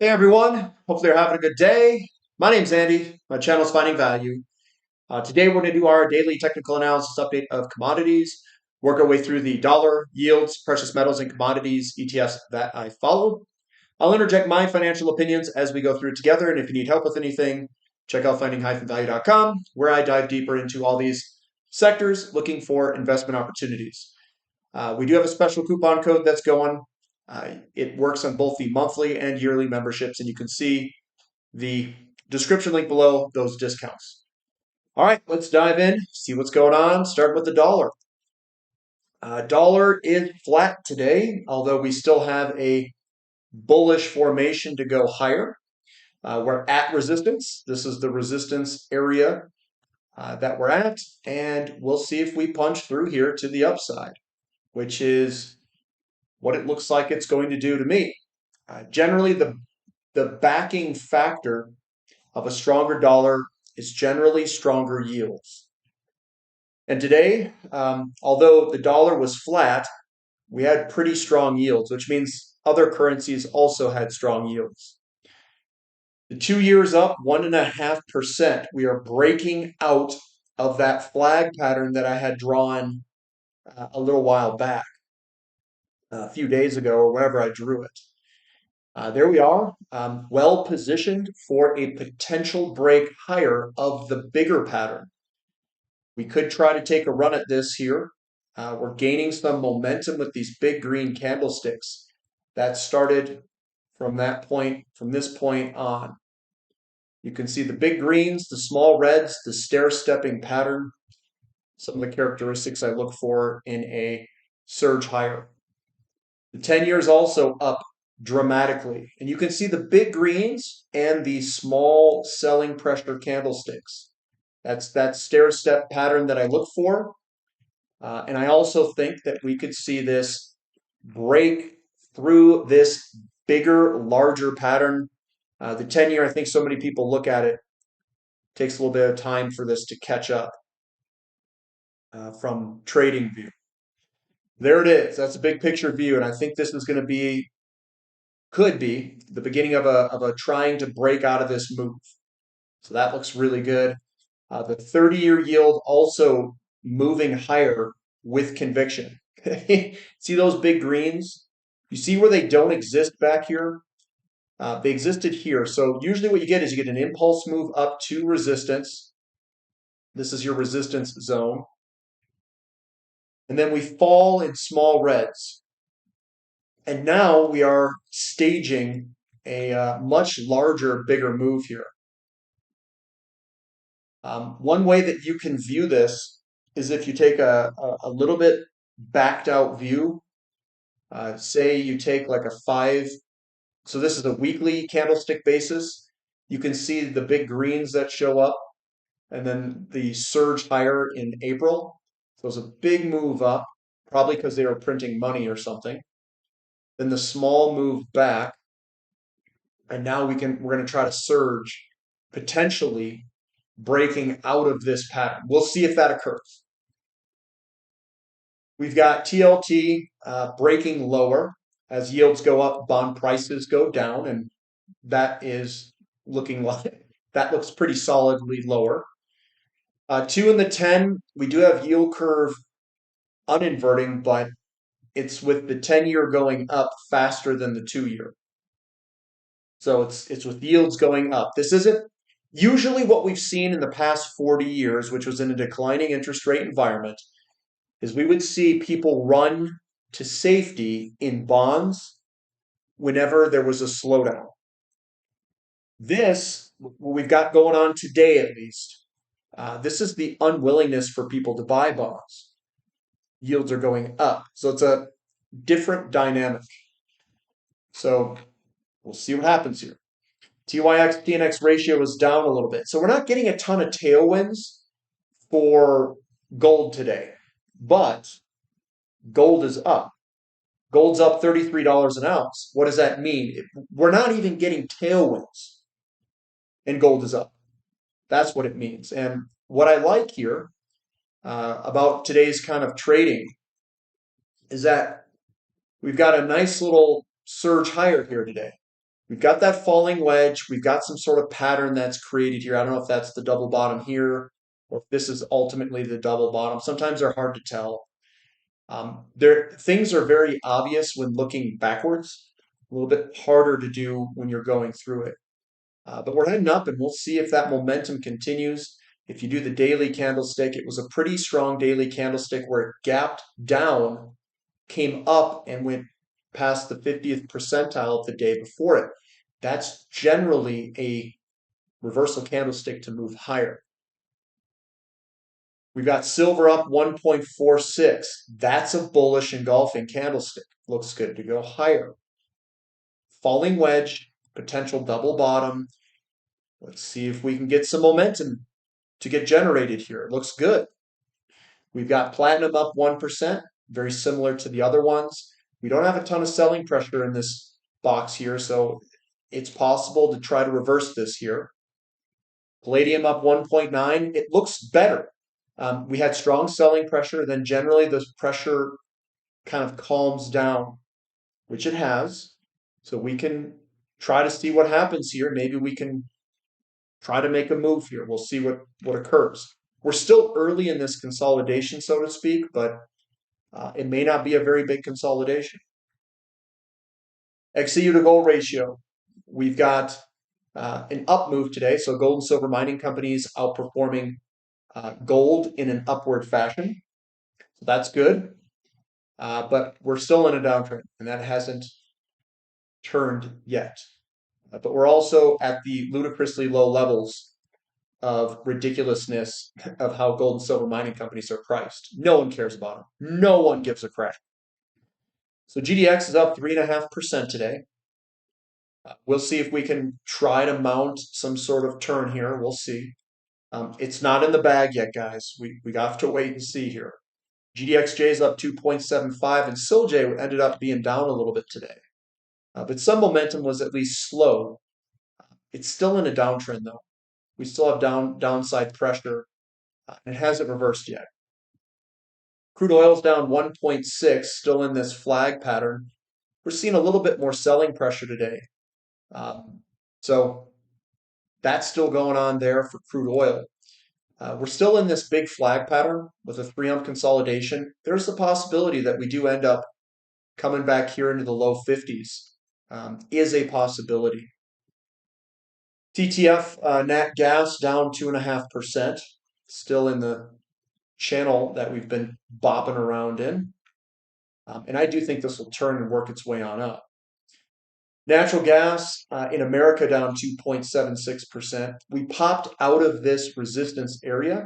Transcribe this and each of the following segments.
Hey everyone, hopefully you're having a good day. My name's Andy. My channel's Finding Value. Today we're going to do our daily technical analysis update of commodities, work our way through the dollar, yields, precious metals, and commodities ETFs that I follow. I'll interject my financial opinions as we go through it together, and if you need help with anything, check out finding-value.com, where I dive deeper into all these sectors looking for investment opportunities. We do have a special coupon code that's going. It works on both the monthly and yearly memberships, and you can see the description link below those discounts. All right, let's dive in, see what's going on. Start with the dollar. Dollar is flat today, although we still have a bullish formation to go higher. We're at resistance. This is the resistance area that we're at, and we'll see if we punch through here to the upside, which is what it looks like it's going to do to me. Generally, the backing factor of a stronger dollar is generally stronger yields. And today, although the dollar was flat, we had pretty strong yields, which means other currencies also had strong yields. The 2 years up 1.5%. We are breaking out of that flag pattern that I had drawn a little while back, a few days ago, or whenever I drew it. There we are, well positioned for a potential break higher of the bigger pattern. We could try to take a run at this here. We're gaining some momentum with these big green candlesticks that started from that point, from this point on. You can see the big greens, the small reds, the stair-stepping pattern, some of the characteristics I look for in a surge higher. The 10 years also up dramatically. And you can see the big greens and the small selling pressure candlesticks. That's that stair-step pattern that I look for. And I also think that we could see this break through this bigger, larger pattern. The 10-year, I think so many people look at it, takes a little bit of time for this to catch up from trading view. There it is. That's a big picture view, and I think this is going to be, could be, the beginning of a trying to break out of this move. So that looks really good. The 30-year yield also moving higher with conviction. See those big greens? You see where they don't exist back here? They existed here. So usually what you get is you get an impulse move up to resistance. This is your resistance zone. And then we fall in small reds. And now we are staging a much larger, bigger move here. One way that you can view this is if you take a little bit backed out view. Say you take like a 5, so this is a weekly candlestick basis. You can see the big greens that show up and then the surge higher in April. So it was a big move up, probably because they were printing money or something. Then the small move back, and now we're going to try to surge, potentially breaking out of this pattern. We'll see if that occurs. We've got TLT breaking lower as yields go up, bond prices go down, and that is looking like that looks pretty solidly lower. 2 and the 10, we do have yield curve uninverting, but it's with the 10-year going up faster than the 2-year. So it's with yields going up. This isn't usually what we've seen in the past 40 years, which was in a declining interest rate environment, is we would see people run to safety in bonds whenever there was a slowdown. This, what we've got going on today at least, this is the unwillingness for people to buy bonds. Yields are going up. So it's a different dynamic. So we'll see what happens here. TYX TNX ratio is down a little bit. So we're not getting a ton of tailwinds for gold today, but gold is up. Gold's up $33 an ounce. What does that mean? We're not even getting tailwinds, and gold is up. That's what it means. And what I like here about today's kind of trading is that we've got a nice little surge higher here today. We've got that falling wedge. We've got some sort of pattern that's created here. I don't know if that's the double bottom here or if this is ultimately the double bottom. Sometimes they're hard to tell. Things are very obvious when looking backwards, a little bit harder to do when you're going through it. But we're heading up, and we'll see if that momentum continues. If you do the daily candlestick, it was a pretty strong daily candlestick where it gapped down, came up, and went past the 50th percentile of the day before it. That's generally a reversal candlestick to move higher. We've got silver up 1.46. That's a bullish engulfing candlestick. Looks good to go higher. Falling wedge, potential double bottom. Let's see if we can get some momentum to get generated here. It looks good. We've got platinum up 1%, very similar to the other ones. We don't have a ton of selling pressure in this box here, so it's possible to try to reverse this here. Palladium up 1.9. It looks better. We had strong selling pressure, then generally the pressure kind of calms down, which it has. So we can try to see what happens here. Maybe we can try to make a move here. We'll see what occurs. We're still early in this consolidation, so to speak, but it may not be a very big consolidation. XEU to gold ratio. We've got an up move today. So gold and silver mining companies outperforming gold in an upward fashion. So that's good. But we're still in a downtrend, and that hasn't turned yet. But we're also at the ludicrously low levels of ridiculousness of how gold and silver mining companies are priced. No one cares about them. No one gives a crap. So GDX is up 3.5% today. We'll see if we can try to mount some sort of turn here. We'll see. It's not in the bag yet, guys. We have to wait and see here. GDXJ is up 2.75, and SILJ ended up being down a little bit today. But some momentum was at least slow. It's still in a downtrend, though. We still have downside pressure. It hasn't reversed yet. Crude oil's down 1.6, still in this flag pattern. We're seeing a little bit more selling pressure today. So that's still going on there for crude oil. We're still in this big flag pattern with a 3-ump consolidation. There's the possibility that we do end up coming back here into the low 50s. Is a possibility. TTF nat gas down 2.5%, still in the channel that we've been bopping around in. And I do think this will turn and work its way on up. Natural gas in America down 2.76%. We popped out of this resistance area,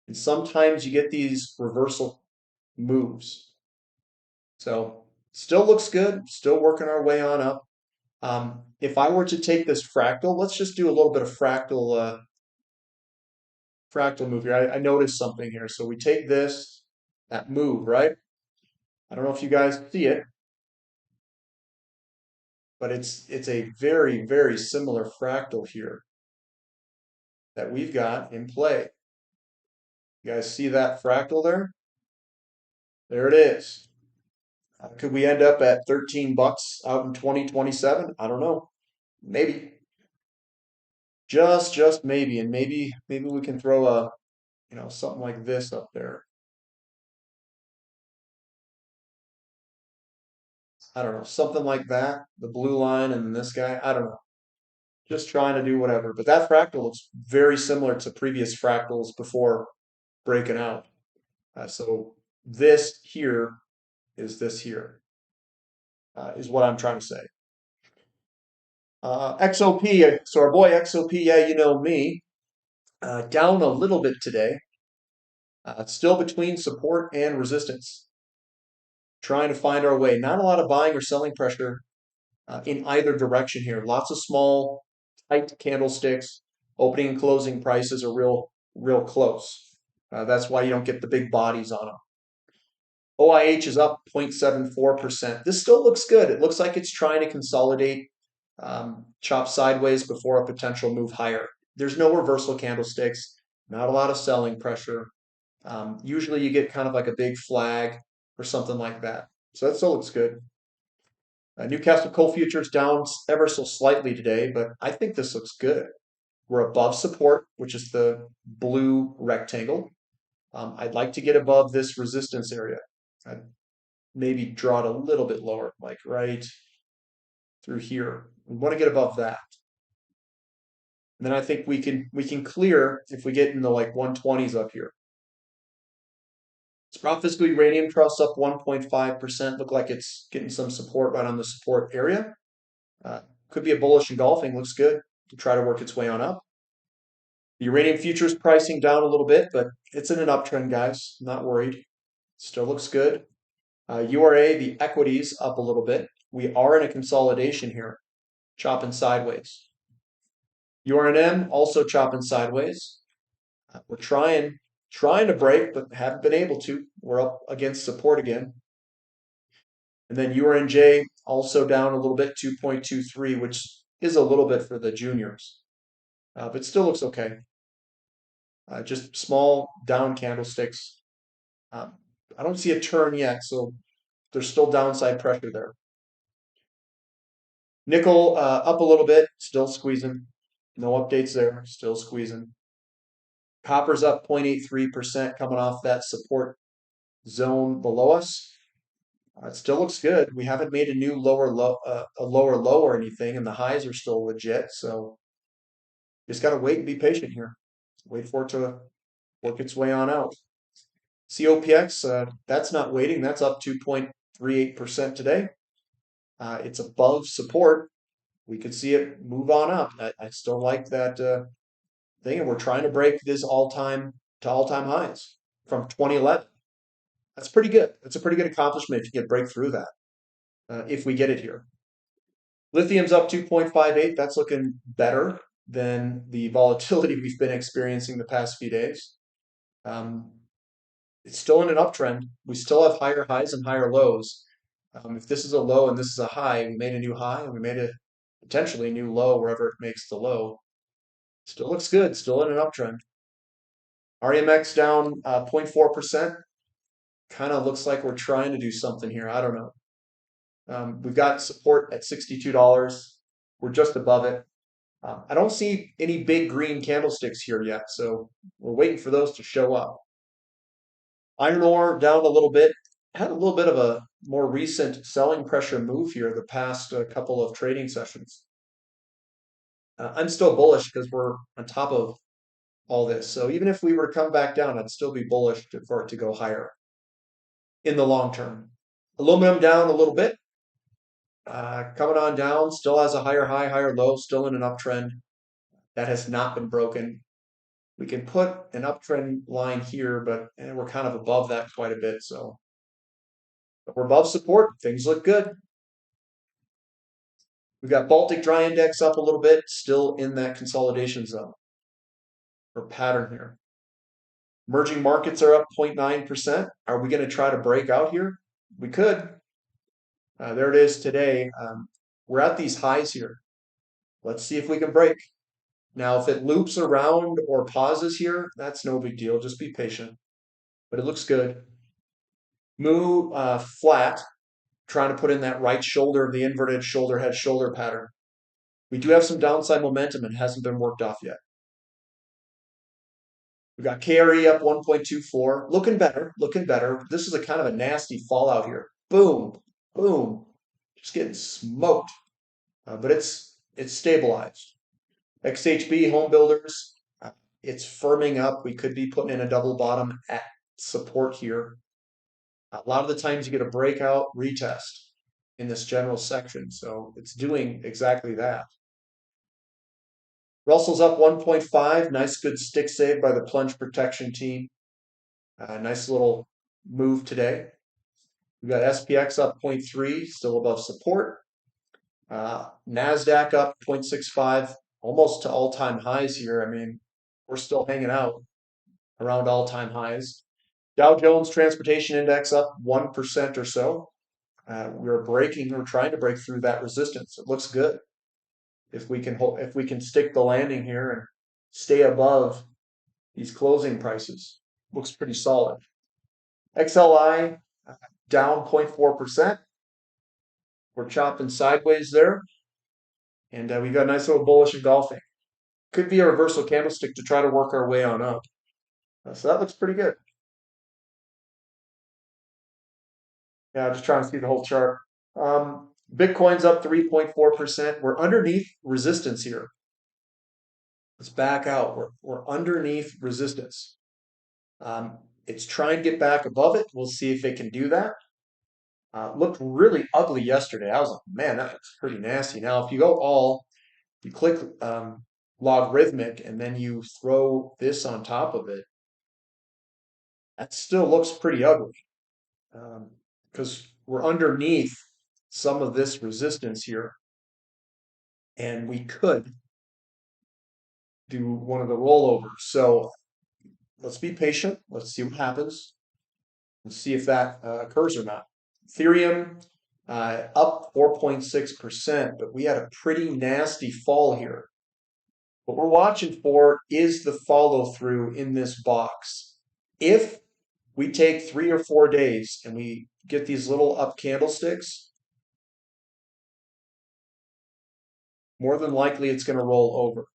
and sometimes you get these reversal moves. So still looks good, still working our way on up. If I were to take this fractal, let's just do a little bit of fractal move here. I noticed something here. So we take this, that move, right? I don't know if you guys see it, but it's a very, very similar fractal here that we've got in play. You guys see that fractal there? There it is. Could we end up at 13 bucks out in 2027? I don't know. Maybe. Just maybe. And maybe we can throw a, something like this up there. I don't know, something like that. The blue line and this guy. I don't know. Just trying to do whatever. But that fractal looks very similar to previous fractals before breaking out. So this here is this here, is what I'm trying to say. XOP, so our boy XOP, yeah, you know me, down a little bit today. Still between support and resistance. Trying to find our way. Not a lot of buying or selling pressure in either direction here. Lots of small, tight candlesticks. Opening and closing prices are real close. That's why you don't get the big bodies on them. OIH is up 0.74%. This still looks good. It looks like it's trying to consolidate, chop sideways before a potential move higher. There's no reversal candlesticks, not a lot of selling pressure. Usually you get kind of like a big flag or something like that. So that still looks good. Newcastle Coal Futures down ever so slightly today, but I think this looks good. We're above support, which is the blue rectangle. I'd like to get above this resistance area. I'd maybe draw it a little bit lower, like right through here. We want to get above that. And then I think we can clear if we get in the like 120s up here. Sprott Physical Uranium Trust up 1.5%. Look like it's getting some support right on the support area. Could be a bullish engulfing. Looks good to try to work its way on up. The uranium futures pricing down a little bit, but it's in an uptrend, guys. Not worried. Still looks good. URA, the equities up a little bit. We are in a consolidation here, chopping sideways. URNM also chopping sideways. We're trying to break, but haven't been able to. We're up against support again. And then URNJ also down a little bit, 2.23, which is a little bit for the juniors, but still looks okay. Just small down candlesticks. I don't see a turn yet, so there's still downside pressure there. Nickel up a little bit, still squeezing. No updates there, still squeezing. Copper's up 0.83% coming off that support zone below us. It still looks good. We haven't made a new lower low, a lower low or anything, and the highs are still legit. So just got to wait and be patient here. Wait for it to work its way on out. COPX, that's not waiting. That's up 2.38% today. It's above support. We could see it move on up. I still like that thing, and we're trying to break this all-time highs from 2011. That's pretty good. That's a pretty good accomplishment if you can break through that, if we get it here. Lithium's up 2.58. That's looking better than the volatility we've been experiencing the past few days. It's still in an uptrend. We still have higher highs and higher lows. If this is a low and this is a high, we made a new high and we made a potentially new low wherever it makes the low. Still looks good. Still in an uptrend. REMX down 0.4%. Kind of looks like we're trying to do something here. I don't know. We've got support at $62. We're just above it. I don't see any big green candlesticks here yet, so we're waiting for those to show up. Iron ore down a little bit. Had a little bit of a more recent selling pressure move here the past couple of trading sessions. I'm still bullish because we're on top of all this. So even if we were to come back down, I'd still be bullish for it to go higher in the long term. Aluminum down a little bit. Coming on down, still has a higher high, higher low, still in an uptrend. That has not been broken. We can put an uptrend line here, but we're kind of above that quite a bit. So but we're above support. Things look good. We've got Baltic Dry Index up a little bit, still in that consolidation zone or pattern here. Emerging markets are up 0.9%. Are we going to try to break out here? We could. There it is today. We're at these highs here. Let's see if we can break. Now, if it loops around or pauses here, that's no big deal. Just be patient. But it looks good. Mu flat, trying to put in that right shoulder of the inverted shoulder head shoulder pattern. We do have some downside momentum and hasn't been worked off yet. We've got KRE up 1.24, looking better, looking better. This is a kind of a nasty fallout here. Boom, boom, just getting smoked. But it's stabilized. XHB home builders, it's firming up. We could be putting in a double bottom at support here. A lot of the times you get a breakout retest in this general section, so it's doing exactly that. Russell's up 1.5. Nice, good stick save by the plunge protection team. Nice little move today. We've got SPX up 0.3, still above support. NASDAQ up 0.65, almost to all-time highs here. I mean, we're still hanging out around all-time highs. Dow Jones Transportation Index up 1% or so. We're trying to break through that resistance. It looks good. If we can stick the landing here and stay above these closing prices, looks pretty solid. XLI down 0.4%. We're chopping sideways there, and we got a nice little bullish engulfing. Could be a reversal candlestick to try to work our way on up. So that looks pretty good. Yeah, just trying to see the whole chart. Bitcoin's up 3.4%. We're underneath resistance here. Let's back out. We're underneath resistance. It's trying to get back above it. We'll see if it can do that. Looked really ugly yesterday. I was like, man, that looks pretty nasty. Now, if you go all, you click logarithmic, and then you throw this on top of it, that still looks pretty ugly. Because we're underneath some of this resistance here, and we could do one of the rollovers. So let's be patient. Let's see what happens. Let's see if that occurs or not. Ethereum up 4.6%, but we had a pretty nasty fall here. What we're watching for is the follow through in this box. If we take 3 or 4 days and we get these little up candlesticks, more than likely it's going to roll over.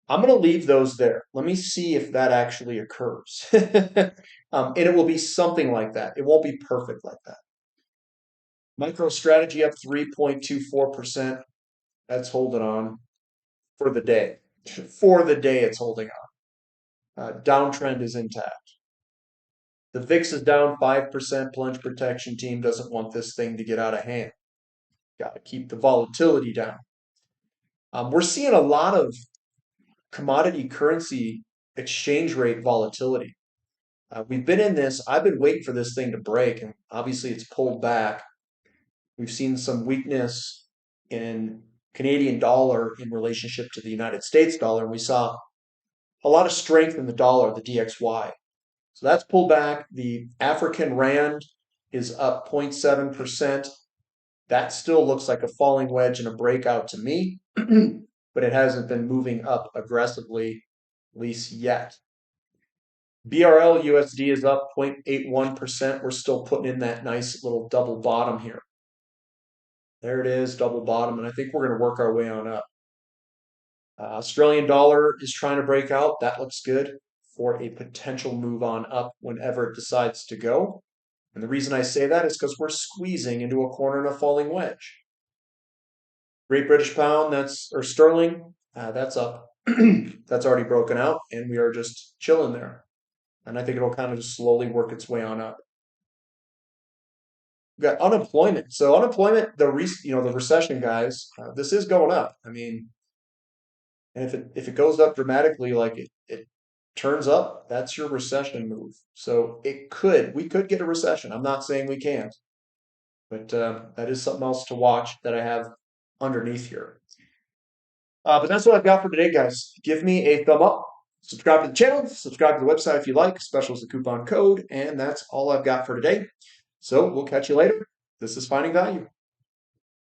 I'm going to leave those there. Let me see if that actually occurs. And it will be something like that. It won't be perfect like that. MicroStrategy up 3.24%. That's holding on for the day. For the day, it's holding on. Downtrend is intact. The VIX is down 5%. Plunge protection team doesn't want this thing to get out of hand. Got to keep the volatility down. We're seeing a lot of commodity currency exchange rate volatility. We've been in this. I've been waiting for this thing to break, and obviously it's pulled back. We've seen some weakness in Canadian dollar in relationship to the United States dollar, and we saw a lot of strength in the dollar, the DXY. So that's pulled back. The African rand is up 0.7%. That still looks like a falling wedge and a breakout to me, but it hasn't been moving up aggressively, at least yet. BRL USD is up 0.81%. We're still putting in that nice little double bottom here. There it is, double bottom, and I think we're going to work our way on up. Australian dollar is trying to break out. That looks good for a potential move on up whenever it decides to go. And the reason I say that is because we're squeezing into a corner in a falling wedge. Great British Pound, or sterling, that's up. That's already broken out, and we are just chilling there. And I think it'll kind of just slowly work its way on up. We've got unemployment. So unemployment, the recession, guys, this is going up. I mean, and if it goes up dramatically, like it turns up, that's your recession move. So we could get a recession. I'm not saying we can't, but that is something else to watch that I have underneath here. But that's what I've got for today, guys. Give me a thumb up. Subscribe to the channel. Subscribe to the website if you like. Special is the coupon code. And that's all I've got for today. So we'll catch you later. This is Finding Value.